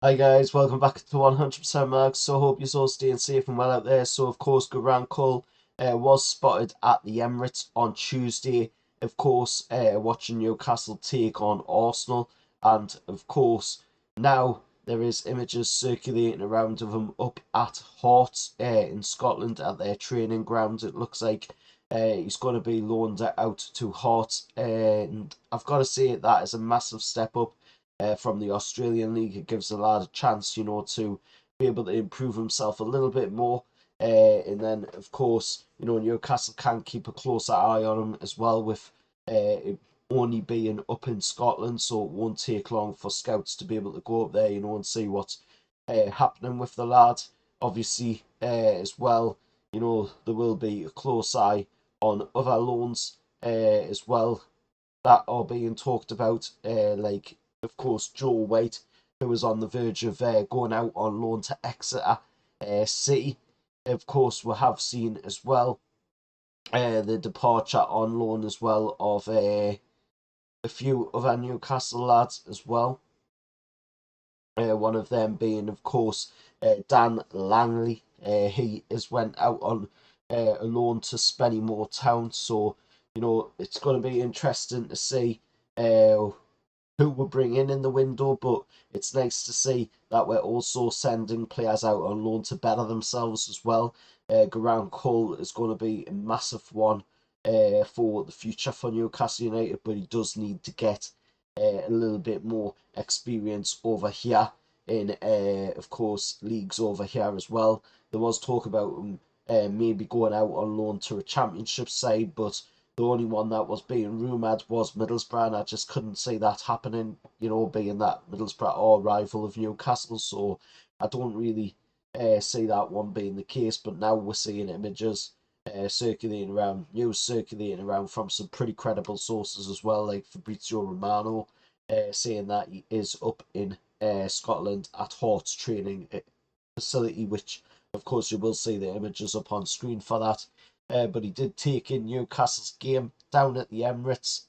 Hi guys, welcome back to 100% Max. So hope you're all staying safe and well out there. So of course, Garang Kuol was spotted at the Emirates on Tuesday. Of course, watching Newcastle take on Arsenal, and of course now there is images circulating around of him up at Hearts in Scotland at their training ground. It looks like he's going to be loaned out to Hearts, and I've got to say that is a massive step up from the Australian League. It gives the lad a chance, to be able to improve himself a little bit more. And then, of course, Newcastle can keep a closer eye on him as well with it only being up in Scotland, so it won't take long for scouts to be able to go up there, and see what's happening with the lad. Obviously, as well, there will be a close eye on other loans as well that are being talked about, like of course Joe White, who was on the verge of going out on loan to Exeter City. Of course, we have seen as well the departure on loan as well of a few other Newcastle lads as well. One of them being, of course, Dan Langley. He has went out on a loan to Spennymoor Town, so it's going to be interesting to see who we're bringing in the window, but it's nice to see that we're also sending players out on loan to better themselves as well. Garang Kuol is going to be a massive one for the future for Newcastle United, but he does need to get a little bit more experience over here in, of course, leagues over here as well. There was talk about him maybe going out on loan to a championship side, but the only one that was being rumoured was Middlesbrough, and I just couldn't see that happening, being that Middlesbrough are rival of Newcastle, so I don't really see that one being the case, but now we're seeing images news circulating around from some pretty credible sources as well, like Fabrizio Romano, saying that he is up in Scotland at Hearts training facility, which of course you will see the images up on screen for that. But he did take in Newcastle's game down at the Emirates,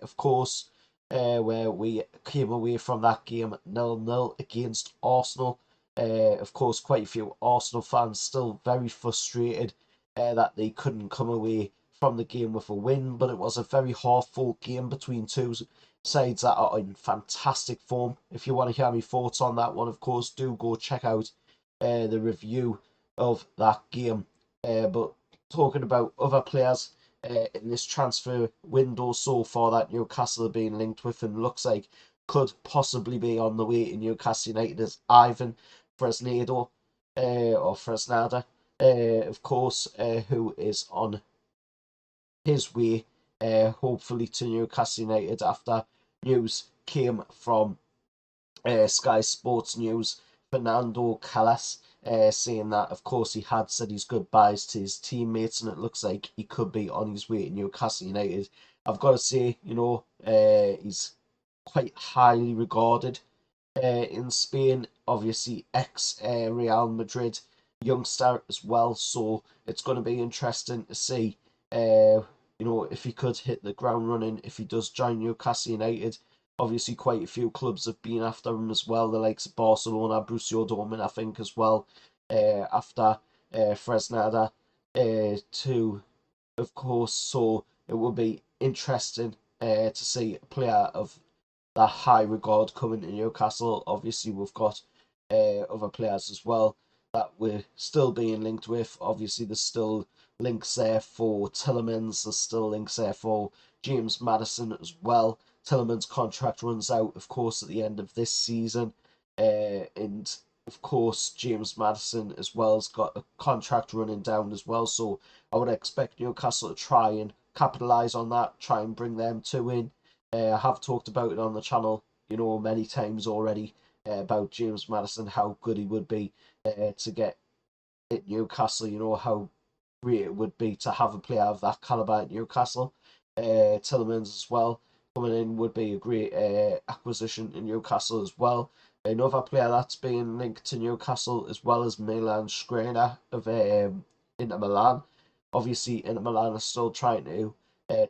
of course, where we came away from that game 0-0 against Arsenal. Of course, quite a few Arsenal fans still very frustrated that they couldn't come away from the game with a win, but it was a very half-full game between two sides that are in fantastic form. If you want to hear my thoughts on that one, of course, do go check out the review of that game. But talking about other players in this transfer window so far that Newcastle are being linked with and looks like could possibly be on the way to Newcastle United is Ivan Fresnado or Fresnada, of course, who is on his way, hopefully to Newcastle United after news came from Sky Sports News, Fernando Callas, saying that, of course, he had said his goodbyes to his teammates, and it looks like he could be on his way to Newcastle United. I've got to say, he's quite highly regarded in Spain, obviously ex Real Madrid youngster as well. So it's going to be interesting to see, if he could hit the ground running if he does join Newcastle United. Obviously, quite a few clubs have been after him as well. The likes of Barcelona, Borussia Dortmund, I think, as well. After Fresnada, too, of course. So it will be interesting to see a player of that high regard coming to Newcastle. Obviously, we've got other players as well that we're still being linked with. Obviously, there's still links there for Tillemans. There's still links there for James Maddison as well. Tillemans' contract runs out, of course, at the end of this season, and of course James Maddison as well has got a contract running down as well. So I would expect Newcastle to try and capitalise on that, try and bring them two in. I have talked about it on the channel, many times already about James Maddison, how good he would be to get at Newcastle. How great it would be to have a player of that calibre at Newcastle. Tillemans as well coming in would be a great acquisition in Newcastle as well. Another player that's being linked to Newcastle as well as Milan Skriniar of Inter Milan. Obviously, Inter Milan are still trying to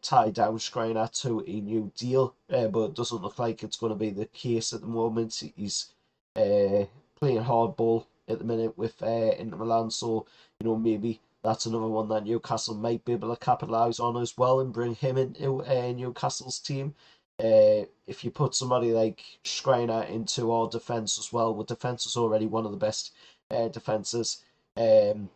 tie down Skriniar to a new deal, but it doesn't look like it's going to be the case at the moment. He's playing hardball at the minute with Inter Milan. So maybe that's another one that Newcastle might be able to capitalise on as well and bring him into Newcastle's team. If you put somebody like Schreiner into our defence as well, well, defence is already one of the best defences. Um,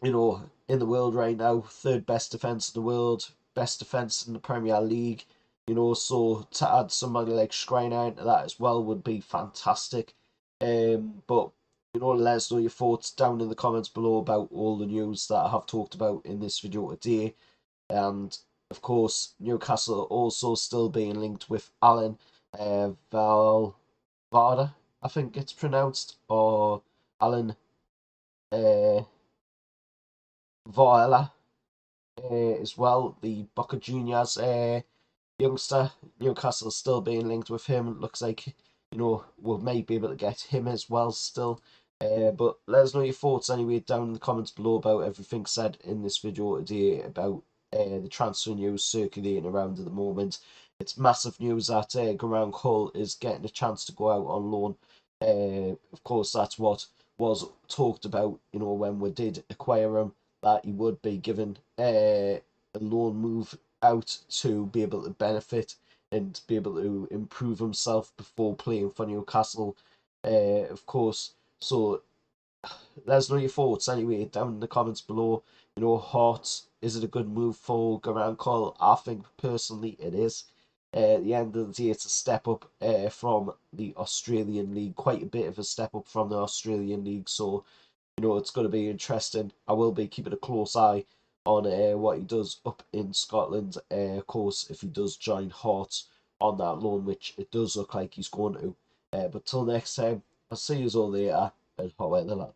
in the world right now, third best defense in the world, best defense in the Premier League. So to add somebody like Schreiner into that as well would be fantastic. But let us know your thoughts down in the comments below about all the news that I have talked about in this video today. And of course, Newcastle also still being linked with Alan Valverde, I think it's pronounced, or Alan uh, Voila as well, the Boca Juniors youngster. Newcastle still being linked with him. It looks like, we may be able to get him as well still. But let us know your thoughts anyway down in the comments below about everything said in this video today about the transfer news circulating around at the moment. It's massive news that Garang Kuol is getting a chance to go out on loan. Of course, that's what was talked about, when we did acquire him, that he would be given a loan move out to be able to benefit and be able to improve himself before playing for Newcastle, of course. So let us know your thoughts anyway down in the comments below. Hearts, is it a good move for Garang Kuol? I think personally it is. At the end of the day, it's a step up from the Australian League, quite a bit of a step up from the Australian League. So it's going to be interesting. I will be keeping a close eye on what he does up in Scotland. Of course, if he does join Hearts on that loan, which it does look like he's going to. But till next time, I'll see you all later, and hot weather, lads.